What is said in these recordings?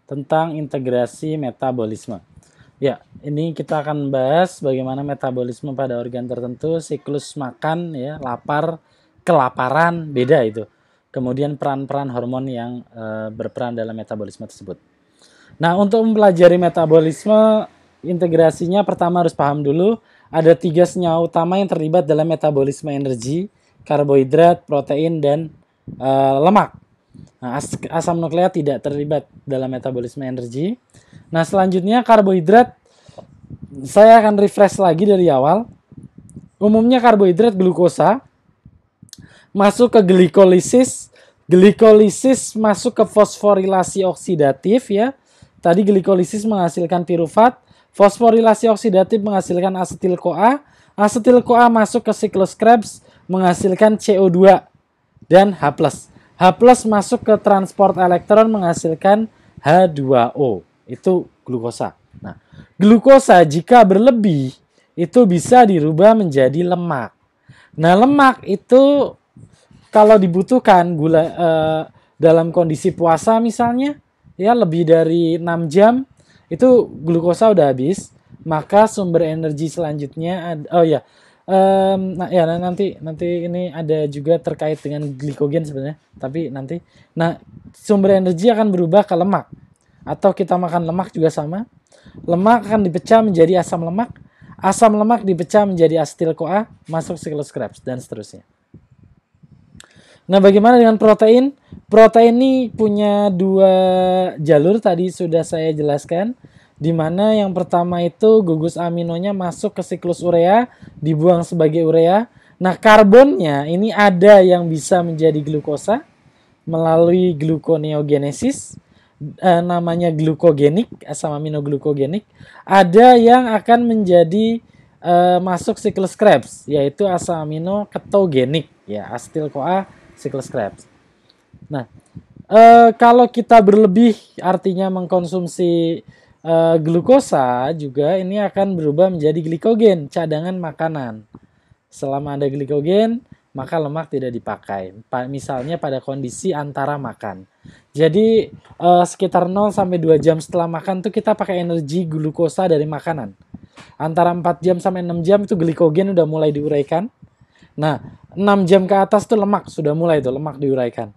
tentang integrasi metabolisme. Ya, ini kita akan bahas bagaimana metabolisme pada organ tertentu, siklus makan, ya, lapar, kelaparan, beda itu. Kemudian peran-peran hormon yang berperan dalam metabolisme tersebut. Nah, untuk mempelajari metabolisme, integrasinya pertama harus paham dulu, ada 3 senyawa utama yang terlibat dalam metabolisme energi, karbohidrat, protein, dan lemak. Nah, asam nukleat tidak terlibat dalam metabolisme energi. Nah, selanjutnya karbohidrat, saya akan refresh lagi dari awal. Umumnya karbohidrat glukosa masuk ke glikolisis, glikolisis masuk ke fosforilasi oksidatif, ya. Tadi glikolisis menghasilkan pirufat, fosforilasi oksidatif menghasilkan asetil-CoA, asetil-CoA masuk ke siklus Krebs menghasilkan CO2 dan H+. H+ masuk ke transport elektron menghasilkan H2O. Itu glukosa. Nah, glukosa jika berlebih itu bisa dirubah menjadi lemak. Nah, lemak itu kalau dibutuhkan gula dalam kondisi puasa misalnya, ya lebih dari 6 jam itu glukosa udah habis, maka sumber energi selanjutnya nah ya nanti ini ada juga terkait dengan glikogen sebenarnya, tapi nanti. Nah, sumber energi akan berubah ke lemak. Atau kita makan lemak juga sama. Lemak akan dipecah menjadi asam lemak. Asam lemak dipecah menjadi asetil-CoA, masuk siklus Krebs dan seterusnya. Nah, bagaimana dengan protein? Protein ini punya 2 jalur, tadi sudah saya jelaskan. Di mana yang pertama itu gugus aminonya masuk ke siklus urea, dibuang sebagai urea. Nah, karbonnya ini ada yang bisa menjadi glukosa melalui gluconeogenesis, namanya glukogenik, asam amino glukogenik. Ada yang akan menjadi masuk siklus Krebs, yaitu asam amino ketogenik, ya, asetil-CoA, siklus Krebs. Nah, kalau kita berlebih artinya mengkonsumsi glukosa juga, ini akan berubah menjadi glikogen, cadangan makanan. Selama ada glikogen, maka lemak tidak dipakai. Misalnya pada kondisi antara makan. Jadi sekitar 0-2 jam setelah makan tuh kita pakai energi glukosa dari makanan. Antara 4 jam sampai 6 jam itu glikogen udah mulai diuraikan. Nah, 6 jam ke atas tuh lemak sudah mulai tuh lemak diuraikan.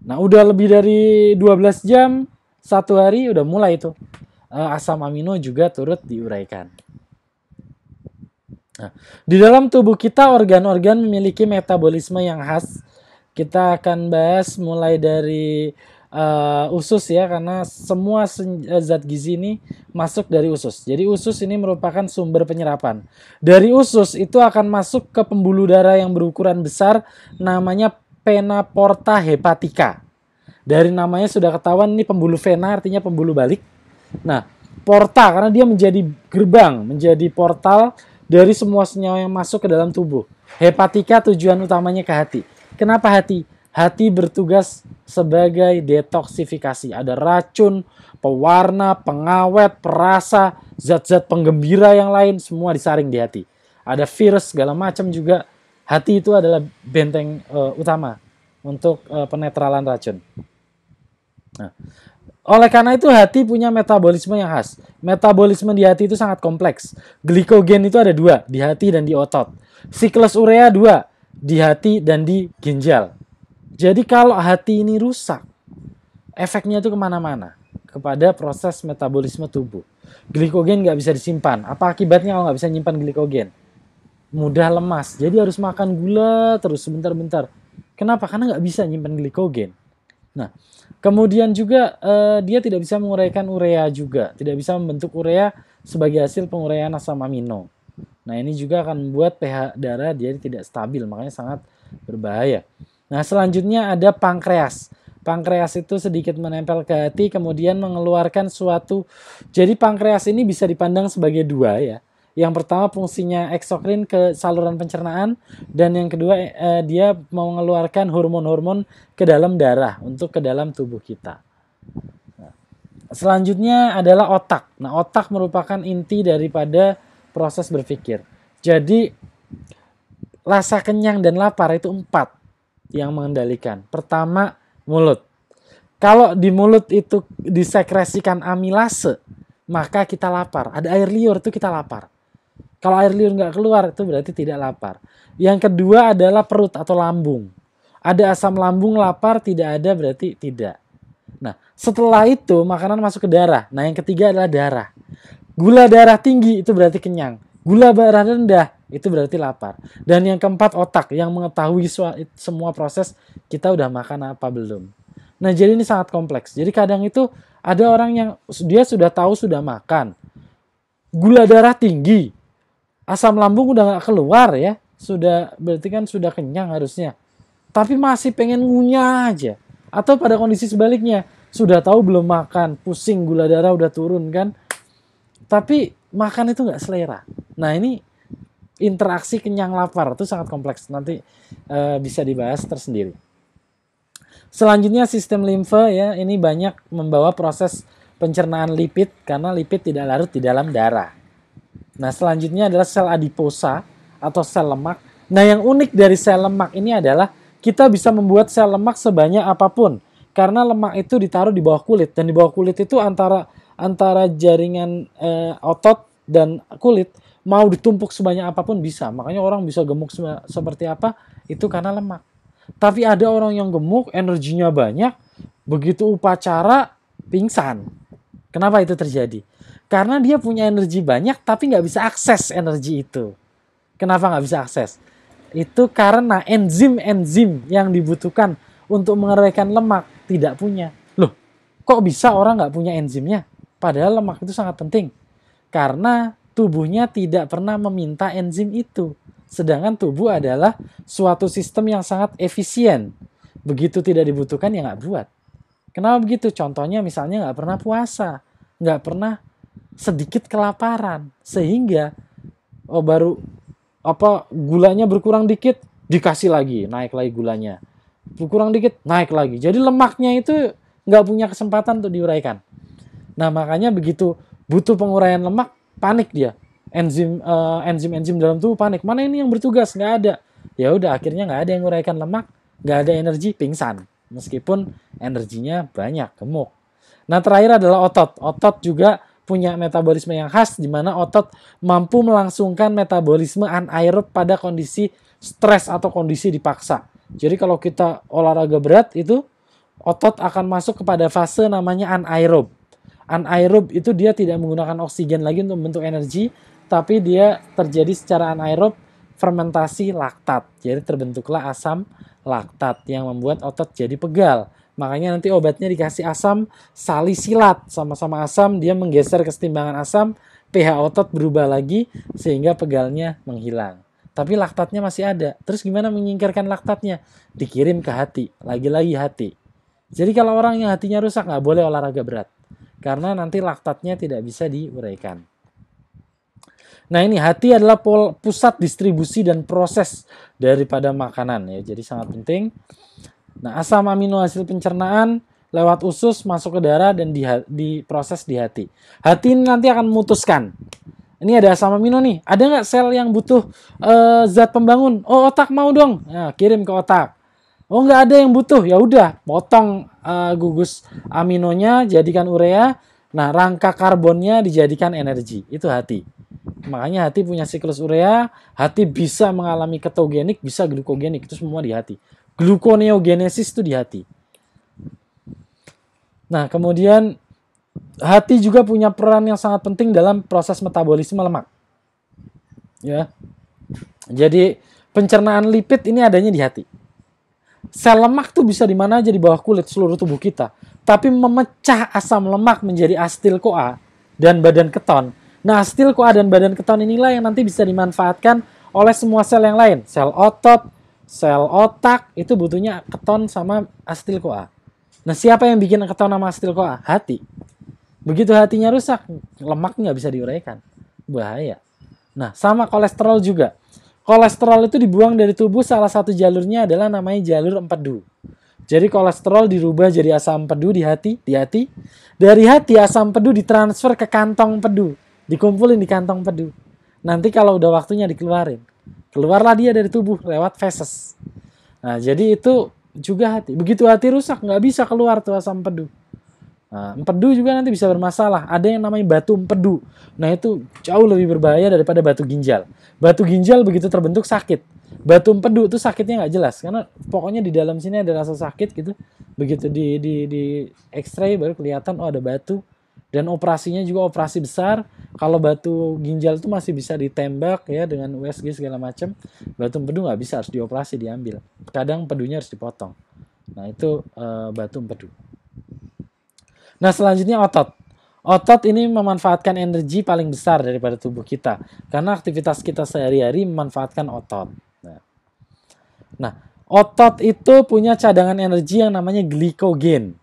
Nah, udah lebih dari 12 jam, 1 hari udah mulai itu asam amino juga turut diuraikan. Nah, di dalam tubuh kita organ-organ memiliki metabolisme yang khas. Kita akan bahas mulai dari usus, ya, karena semua zat gizi ini masuk dari usus. Jadi usus ini merupakan sumber penyerapan. Dari usus itu akan masuk ke pembuluh darah yang berukuran besar, namanya vena porta hepatica. Dari namanya sudah ketahuan ini pembuluh vena, artinya pembuluh balik. Nah, porta karena dia menjadi gerbang, menjadi portal dari semua senyawa yang masuk ke dalam tubuh. Hepatika tujuan utamanya ke hati. Kenapa hati? Hati bertugas sebagai detoksifikasi. Ada racun, pewarna, pengawet, perasa, zat-zat penggembira yang lain, semua disaring di hati. Ada virus segala macam juga. Hati itu adalah benteng utama untuk penetralan racun. Nah, oleh karena itu hati punya metabolisme yang khas. Metabolisme di hati itu sangat kompleks. Glikogen itu ada 2, di hati dan di otot. Siklus urea 2, di hati dan di ginjal. Jadi kalau hati ini rusak, efeknya itu kemana-mana. Kepada proses metabolisme tubuh. Glikogen nggak bisa disimpan. Apa akibatnya kalau nggak bisa nyimpan glikogen? Mudah lemas. Jadi harus makan gula terus sebentar-bentar. Kenapa? Karena nggak bisa nyimpan glikogen. Nah, kemudian juga dia tidak bisa menguraikan urea juga. Tidak bisa membentuk urea sebagai hasil penguraian asam amino. Nah, ini juga akan membuat pH darah dia tidak stabil. Makanya sangat berbahaya. Nah, selanjutnya ada pankreas. Pankreas itu sedikit menempel ke hati, kemudian mengeluarkan suatu. Jadi pankreas ini bisa dipandang sebagai 2, ya. Yang pertama fungsinya eksokrin ke saluran pencernaan, dan yang kedua dia mau mengeluarkan hormon-hormon ke dalam darah untuk ke dalam tubuh kita. Nah, selanjutnya adalah otak. Nah, otak merupakan inti daripada proses berpikir. Jadi rasa kenyang dan lapar itu 4 yang mengendalikan. Pertama, mulut. Kalau di mulut itu disekresikan amilase, maka kita lapar. Ada air liur itu kita lapar. Kalau air liur nggak keluar itu berarti tidak lapar. Yang kedua adalah perut atau lambung. Ada asam lambung, lapar, tidak ada berarti tidak. Nah, setelah itu makanan masuk ke darah. Nah, yang ketiga adalah darah. Gula darah tinggi itu berarti kenyang. Gula darah rendah itu berarti lapar. Dan yang keempat otak yang mengetahui semua proses kita udah makan apa belum. Nah, jadi ini sangat kompleks. Jadi kadang itu ada orang yang dia sudah tahu sudah makan. Gula darah tinggi. Asam lambung udah nggak keluar ya. Sudah berarti kan sudah kenyang harusnya. Tapi masih pengen ngunyah aja. Atau pada kondisi sebaliknya, sudah tahu belum makan, pusing, gula darah udah turun kan. Tapi makan itu nggak selera. Nah, ini interaksi kenyang lapar itu sangat kompleks. Nanti bisa dibahas tersendiri. Selanjutnya sistem limfe ya, ini banyak membawa proses pencernaan lipid karena lipid tidak larut di dalam darah. Nah, selanjutnya adalah sel adiposa atau sel lemak. Nah, yang unik dari sel lemak ini adalah kita bisa membuat sel lemak sebanyak apapun karena lemak itu ditaruh di bawah kulit dan di bawah kulit itu antara jaringan otot dan kulit mau ditumpuk sebanyak apapun bisa. Makanya orang bisa gemuk seperti apa itu karena lemak. Tapi ada orang yang gemuk, energinya banyak, begitu upacara pingsan. Kenapa itu terjadi? Karena dia punya energi banyak tapi nggak bisa akses energi itu. Kenapa nggak bisa akses? Itu karena enzim-enzim yang dibutuhkan untuk menguraikan lemak tidak punya. Loh, kok bisa orang nggak punya enzimnya? Padahal lemak itu sangat penting. Karena tubuhnya tidak pernah meminta enzim itu. Sedangkan tubuh adalah suatu sistem yang sangat efisien. Begitu tidak dibutuhkan ya nggak buat. Kenapa begitu? Contohnya misalnya nggak pernah puasa. Nggak pernah sedikit kelaparan. Sehingga baru gulanya berkurang dikit, dikasih lagi, naik lagi gulanya. Berkurang dikit, naik lagi. Jadi lemaknya itu nggak punya kesempatan untuk diuraikan. Nah, makanya begitu butuh penguraian lemak, panik dia. Enzim dalam tubuh panik. Mana ini yang bertugas? Nggak ada. Ya udah, akhirnya nggak ada yang menguraikan lemak, nggak ada energi, pingsan. Meskipun energinya banyak, gemuk. Nah, terakhir adalah otot. Otot juga punya metabolisme yang khas di mana otot mampu melangsungkan metabolisme anaerob pada kondisi stres atau kondisi dipaksa. Jadi kalau kita olahraga berat itu otot akan masuk kepada fase namanya anaerob. Anaerob itu dia tidak menggunakan oksigen lagi untuk membentuk energi, tapi dia terjadi secara anaerob fermentasi laktat. Jadi terbentuklah asam laktat yang membuat otot jadi pegal. Makanya nanti obatnya dikasih asam salisilat. Sama-sama asam, dia menggeser kesetimbangan asam, pH otot berubah lagi, sehingga pegalnya menghilang. Tapi laktatnya masih ada. Terus gimana menyingkirkan laktatnya? Dikirim ke hati. Lagi-lagi hati. Jadi kalau orang yang hatinya rusak, nggak boleh olahraga berat. Karena nanti laktatnya tidak bisa diuraikan. Nah, ini hati adalah pusat distribusi dan proses daripada makanan. Ya. Jadi sangat penting. Nah, asam amino hasil pencernaan lewat usus masuk ke darah dan diproses di hati. Hati ini nanti akan memutuskan. Ini ada asam amino nih. Ada nggak sel yang butuh zat pembangun? Oh, otak mau dong. Nah, kirim ke otak. Oh, nggak ada yang butuh. Ya udah, potong gugus aminonya, jadikan urea. Nah, rangka karbonnya dijadikan energi. Itu hati. Makanya hati punya siklus urea. Hati bisa mengalami ketogenik, bisa glukogenik. Itu semua di hati. Gluconeogenesis itu di hati. Nah, kemudian hati juga punya peran yang sangat penting dalam proses metabolisme lemak. Ya. Jadi pencernaan lipid ini adanya di hati. Sel lemak tuh bisa di mana aja di bawah kulit seluruh tubuh kita. Tapi memecah asam lemak menjadi asetil-CoA dan badan keton. Nah, asetil-CoA dan badan keton inilah yang nanti bisa dimanfaatkan oleh semua sel yang lain. Sel otot, sel otak itu butuhnya keton sama asetil-CoA. Nah, siapa yang bikin keton sama asetil-CoA? Hati. Begitu hatinya rusak, lemak nggak bisa diuraikan. Bahaya. Nah, sama kolesterol juga. Kolesterol itu dibuang dari tubuh, salah satu jalurnya adalah namanya jalur empedu. Jadi kolesterol dirubah jadi asam empedu di hati. Dari hati asam empedu ditransfer ke kantong empedu. Dikumpulin di kantong empedu. Nanti kalau udah waktunya dikeluarin. Keluarlah dia dari tubuh lewat feses. Nah, jadi itu juga hati. Begitu hati rusak, nggak bisa keluar tuh asam empedu. Nah, empedu juga nanti bisa bermasalah. Ada yang namanya batu empedu. Nah, itu jauh lebih berbahaya daripada batu ginjal. Batu ginjal begitu terbentuk sakit. Batu empedu itu sakitnya nggak jelas. Karena pokoknya di dalam sini ada rasa sakit gitu. Begitu di X-ray baru kelihatan, oh ada batu. Dan operasinya juga operasi besar. Kalau batu ginjal itu masih bisa ditembak ya dengan USG segala macam. Batu empedu nggak bisa, harus dioperasi, diambil. Kadang empedunya harus dipotong. Nah, itu batu empedu. Nah, selanjutnya otot. Otot ini memanfaatkan energi paling besar daripada tubuh kita. Karena aktivitas kita sehari-hari memanfaatkan otot. Nah, otot itu punya cadangan energi yang namanya glikogen.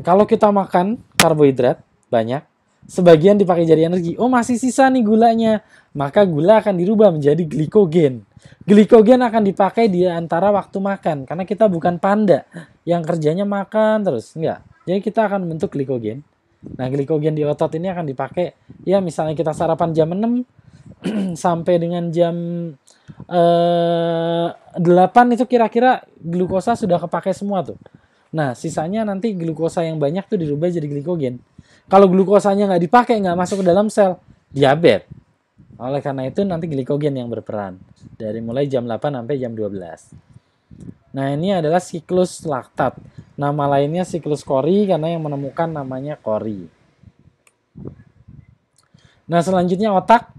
Kalau kita makan karbohidrat banyak, sebagian dipakai jadi energi. Oh, masih sisa nih gulanya. Maka gula akan dirubah menjadi glikogen. Glikogen akan dipakai di antara waktu makan. Karena kita bukan panda yang kerjanya makan terus. Enggak. Jadi kita akan membentuk glikogen. Nah, glikogen di otot ini akan dipakai, ya misalnya kita sarapan jam 6 sampai dengan jam 8 itu kira-kira glukosa sudah kepakai semua tuh. Nah, sisanya nanti glukosa yang banyak tuh dirubah jadi glikogen. Kalau glukosanya nggak dipakai, nggak masuk ke dalam sel, diabetes. Oleh karena itu nanti glikogen yang berperan. Dari mulai jam 8 sampai jam 12. Nah, ini adalah siklus laktat. Nama lainnya siklus Cori karena yang menemukan namanya Cori. Nah, selanjutnya otak.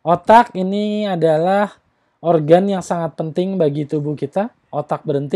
Otak ini adalah organ yang sangat penting bagi tubuh kita. Otak berhenti